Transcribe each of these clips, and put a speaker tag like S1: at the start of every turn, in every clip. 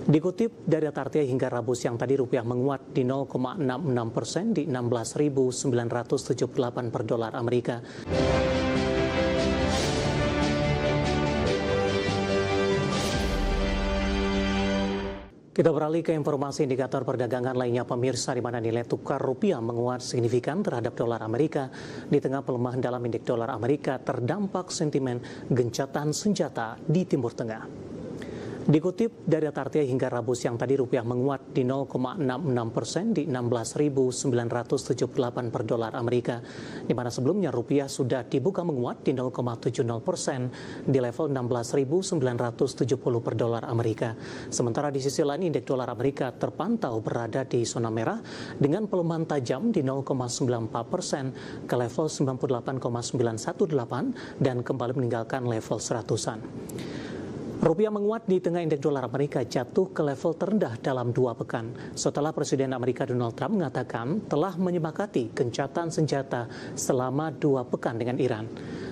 S1: Dikutip dari data RTI hingga Rabu siang tadi, rupiah menguat di 0,66% di 16.978 per dolar Amerika. Kita beralih ke informasi indikator perdagangan lainnya pemirsa, di mana nilai tukar rupiah menguat signifikan terhadap dolar Amerika di tengah pelemahan dalam indeks dolar Amerika terdampak sentimen gencatan senjata di Timur Tengah. Dikutip dari data RTI hingga Rabu siang tadi, rupiah menguat di 0,66% di 16.978 per dolar Amerika, di mana sebelumnya rupiah sudah dibuka menguat di 0,70% di level 16.970 per dolar Amerika. Sementara di sisi lain, indeks dolar Amerika terpantau berada di zona merah dengan pelemahan tajam di 0,94% ke level 98,918 dan kembali meninggalkan level 100-an. Rupiah menguat di tengah indeks dolar Amerika jatuh ke level terendah dalam 2 pekan setelah Presiden Amerika Donald Trump mengatakan telah menyepakati gencatan senjata selama 2 pekan dengan Iran.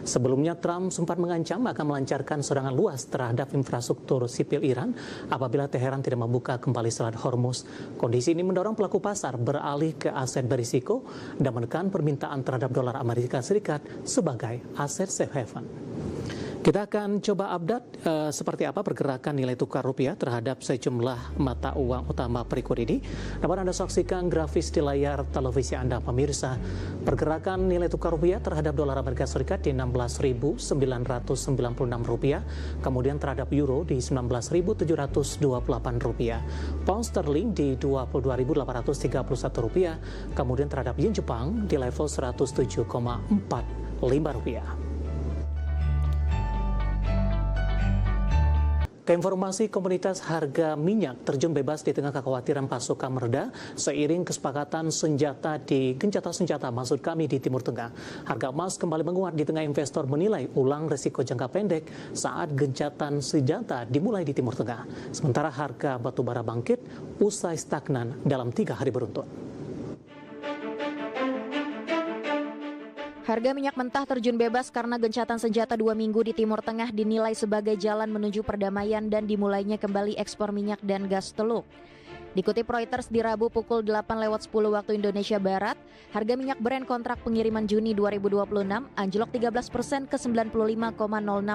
S1: Sebelumnya Trump sempat mengancam akan melancarkan serangan luas terhadap infrastruktur sipil Iran apabila Teheran tidak membuka kembali Selat Hormuz. Kondisi ini mendorong pelaku pasar beralih ke aset berisiko dan menekan permintaan terhadap dolar Amerika Serikat sebagai aset safe haven. Kita akan coba update seperti apa pergerakan nilai tukar rupiah terhadap sejumlah mata uang utama berikut ini. Dapat Anda saksikan grafis di layar televisi Anda pemirsa. Pergerakan nilai tukar rupiah terhadap dolar Amerika Serikat di 16.996 rupiah, kemudian terhadap euro di 19.728 rupiah, pound sterling di 22.831 rupiah, kemudian terhadap yen Jepang di level 107,45 rupiah. Keinformasi komunitas harga minyak terjun bebas di tengah kekhawatiran pasokan mereda seiring kesepakatan senjata di gencatan senjata maksud kami di Timur Tengah. Harga emas kembali menguat di tengah investor menilai ulang risiko jangka pendek saat gencatan senjata dimulai di Timur Tengah. Sementara harga batubara bangkit usai stagnan dalam 3 hari beruntun.
S2: Harga minyak mentah terjun bebas karena gencatan senjata 2 minggu di Timur Tengah dinilai sebagai jalan menuju perdamaian dan dimulainya kembali ekspor minyak dan gas Teluk. Dikutip Reuters di Rabu pukul 8:10 waktu Indonesia Barat, harga minyak Brent kontrak pengiriman Juni 2026 anjlok 13% ke 95,06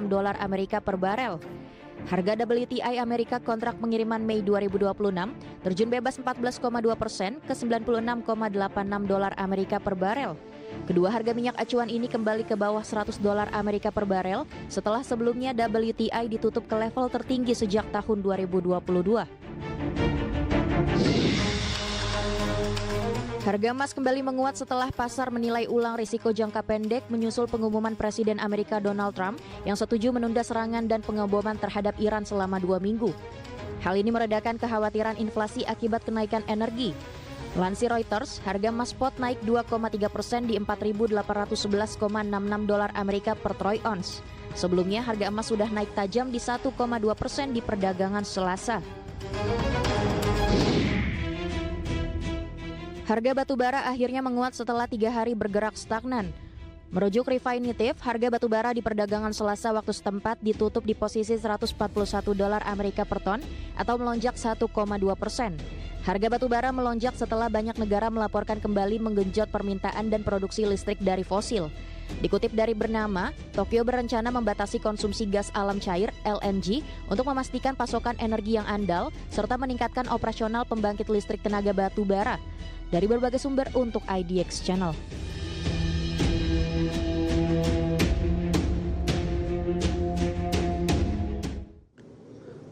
S2: dolar Amerika per barel. Harga WTI Amerika kontrak pengiriman Mei 2026 terjun bebas 14,2% ke 96,86 dolar Amerika per barel. Kedua harga minyak acuan ini kembali ke bawah 100 dolar Amerika per barel setelah sebelumnya WTI ditutup ke level tertinggi sejak tahun 2022. Harga emas kembali menguat setelah pasar menilai ulang risiko jangka pendek menyusul pengumuman Presiden Amerika Donald Trump yang setuju menunda serangan dan pengeboman terhadap Iran selama 2 minggu. Hal ini meredakan kekhawatiran inflasi akibat kenaikan energi. Lansir Reuters, harga emas spot naik 2,3% di 4.811,66 dolar Amerika per troy ounce. Sebelumnya harga emas sudah naik tajam di 1,2% di perdagangan Selasa. Harga batubara akhirnya menguat setelah 3 hari bergerak stagnan. Merujuk Refinitiv, harga batubara di perdagangan Selasa waktu setempat ditutup di posisi 141 dolar Amerika per ton atau melonjak 1,2%. Harga batubara melonjak setelah banyak negara melaporkan kembali menggenjot permintaan dan produksi listrik dari fosil. Dikutip dari Bernama, Tokyo berencana membatasi konsumsi gas alam cair (LNG) untuk memastikan pasokan energi yang andal serta meningkatkan operasional pembangkit listrik tenaga batubara. Dari berbagai sumber untuk IDX Channel.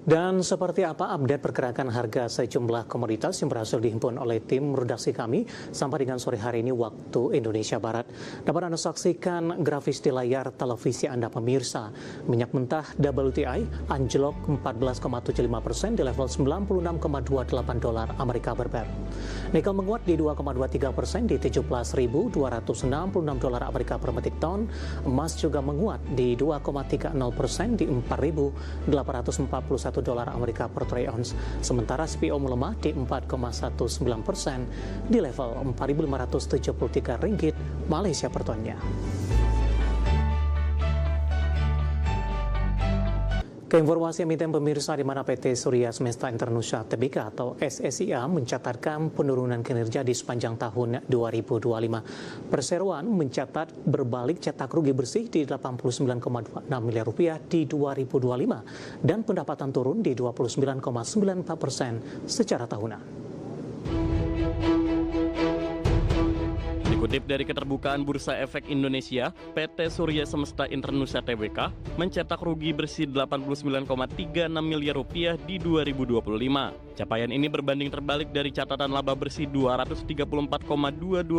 S1: Dan seperti apa update pergerakan harga sejumlah komoditas yang berhasil dihimpun oleh tim redaksi kami sampai dengan sore hari ini waktu Indonesia Barat. Dapat Anda saksikan grafis di layar televisi Anda pemirsa. Minyak mentah WTI anjlok 14,75% di level 96,28 dolar Amerika per barel. Nikel menguat di 2,23% di 17.266 dolar Amerika per metrik ton. Emas juga menguat di 2,30% di 4.841 dolar Amerika per troy ounce. Sementara CPO melemah di 4,19% di level 4.573 ringgit Malaysia per tonnya. Keinformasi emiten pemirsa di mana PT Surya Semesta Indonesia Tbk atau SSIA mencatatkan penurunan kinerja di sepanjang tahun 2025. Perseroan mencatat berbalik cetak rugi bersih di 89,26 miliar rupiah di 2025 dan pendapatan turun di 29,94% secara tahunan.
S3: Dikutip dari Keterbukaan Bursa Efek Indonesia, PT Surya Semesta Indonesia Tbk mencetak rugi bersih 89,36 miliar rupiah di 2025. Capaian ini berbanding terbalik dari catatan laba bersih 234,22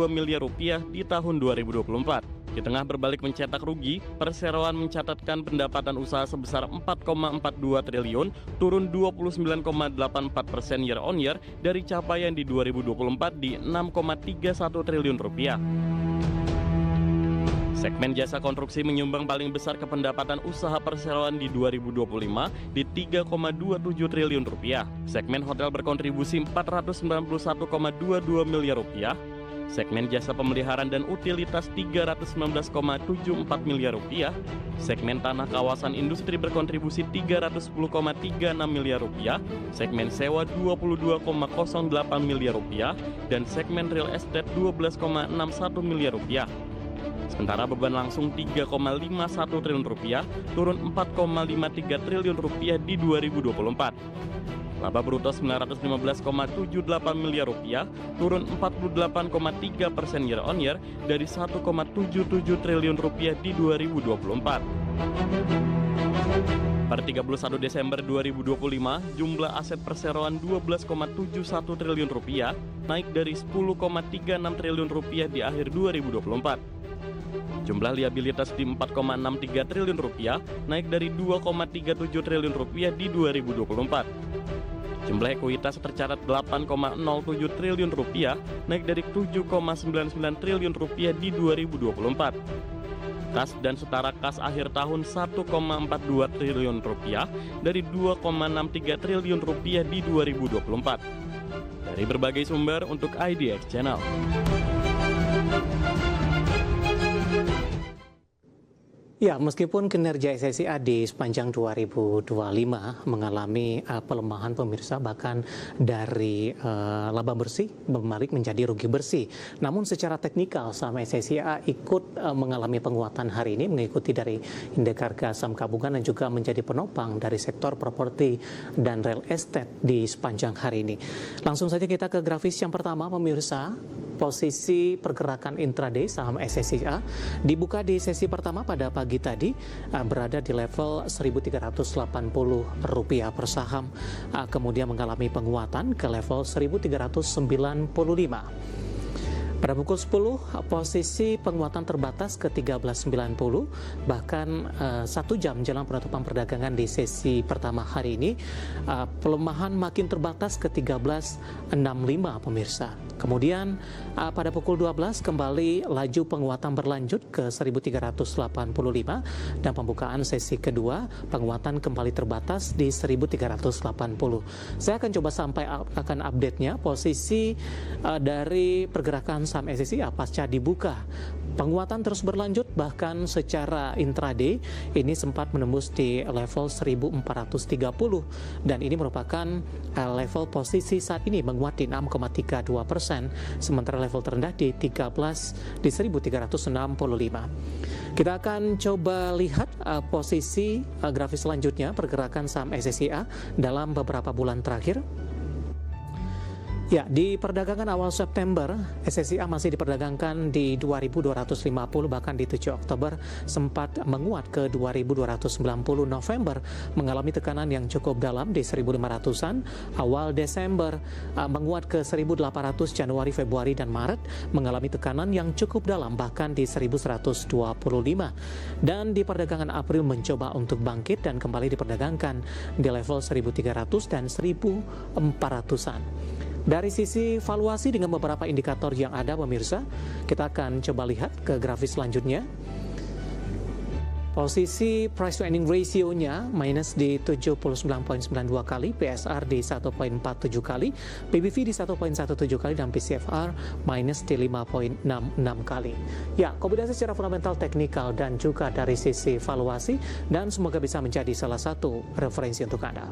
S3: miliar rupiah di tahun 2024. Di tengah berbalik mencetak rugi, perseroan mencatatkan pendapatan usaha sebesar 4,42 triliun, turun 29,84% year on year dari capaian di 2024 di 6,31 triliun rupiah. Segmen jasa konstruksi menyumbang paling besar ke pendapatan usaha perseroan di 2025 di 3,27 triliun rupiah. Segmen hotel berkontribusi 491,22 miliar rupiah. Segmen jasa pemeliharaan dan utilitas 319,74 miliar rupiah, segmen tanah kawasan industri berkontribusi 310,36 miliar rupiah, segmen sewa 22,08 miliar rupiah, dan segmen real estate 12,61 miliar rupiah. Sementara beban langsung 3,51 triliun rupiah, turun 4,53 triliun rupiah di 2024. Laba bruto 915,78 miliar rupiah, turun 48,3% year on year dari 1,77 triliun rupiah di 2024. Per 31 Desember 2025, jumlah aset perseroan 12,71 triliun rupiah, naik dari 10,36 triliun rupiah di akhir 2024. Jumlah liabilitas di 4,63 triliun rupiah, naik dari 2,37 triliun rupiah di 2024. Jumlah ekuitas tercatat 8,07 triliun rupiah, naik dari 7,99 triliun rupiah di 2024. Kas dan setara kas akhir tahun 1,42 triliun rupiah dari 2,63 triliun rupiah di 2024. Dari berbagai sumber untuk IDX Channel.
S1: Ya, meskipun kinerja SSIA di sepanjang 2025 mengalami pelemahan pemirsa, bahkan dari laba bersih berbalik menjadi rugi bersih. Namun secara teknikal saham SSIA ikut mengalami penguatan hari ini mengikuti dari indeks harga saham gabungan dan juga menjadi penopang dari sektor properti dan real estate di sepanjang hari ini. Langsung saja kita ke grafis yang pertama pemirsa. Posisi pergerakan intraday saham SSIA dibuka di sesi pertama pada pagi tadi berada di level Rp1.380 per saham, kemudian mengalami penguatan ke level 1.395. Pada pukul 10, posisi penguatan terbatas ke 1390, bahkan 1 jam jelang penutupan perdagangan di sesi pertama hari ini, pelemahan makin terbatas ke 1365 pemirsa. Kemudian pada pukul 12 kembali laju penguatan berlanjut ke 1385 dan pembukaan sesi kedua penguatan kembali terbatas di 1380. Saya akan coba sampai akan update-nya posisi dari pergerakan saham SSIA pasca dibuka. Penguatan terus berlanjut, bahkan secara intraday ini sempat menembus di level 1430 dan ini merupakan level posisi saat ini menguat di 6,32%, sementara level terendah di 13 di 1365. Kita akan coba lihat posisi grafis selanjutnya pergerakan saham SSIA dalam beberapa bulan terakhir. Ya, di perdagangan awal September, SSIA masih diperdagangkan di 2.250, bahkan di 7 Oktober sempat menguat ke 2.290. November mengalami tekanan yang cukup dalam di 1.500-an. Awal Desember menguat ke 1.800, Januari, Februari, dan Maret mengalami tekanan yang cukup dalam, bahkan di 1.125. Dan di perdagangan April mencoba untuk bangkit dan kembali diperdagangkan di level 1.300 dan 1.400-an. Dari sisi valuasi dengan beberapa indikator yang ada pemirsa, kita akan coba lihat ke grafis selanjutnya. Posisi price to earning ratio-nya minus di 79,92 kali, PSR di 1,47 kali, PBV di 1,17 kali, dan PCFR minus di 5,66 kali. Ya, kombinasi secara fundamental, teknikal, dan juga dari sisi valuasi, dan semoga bisa menjadi salah satu referensi untuk Anda.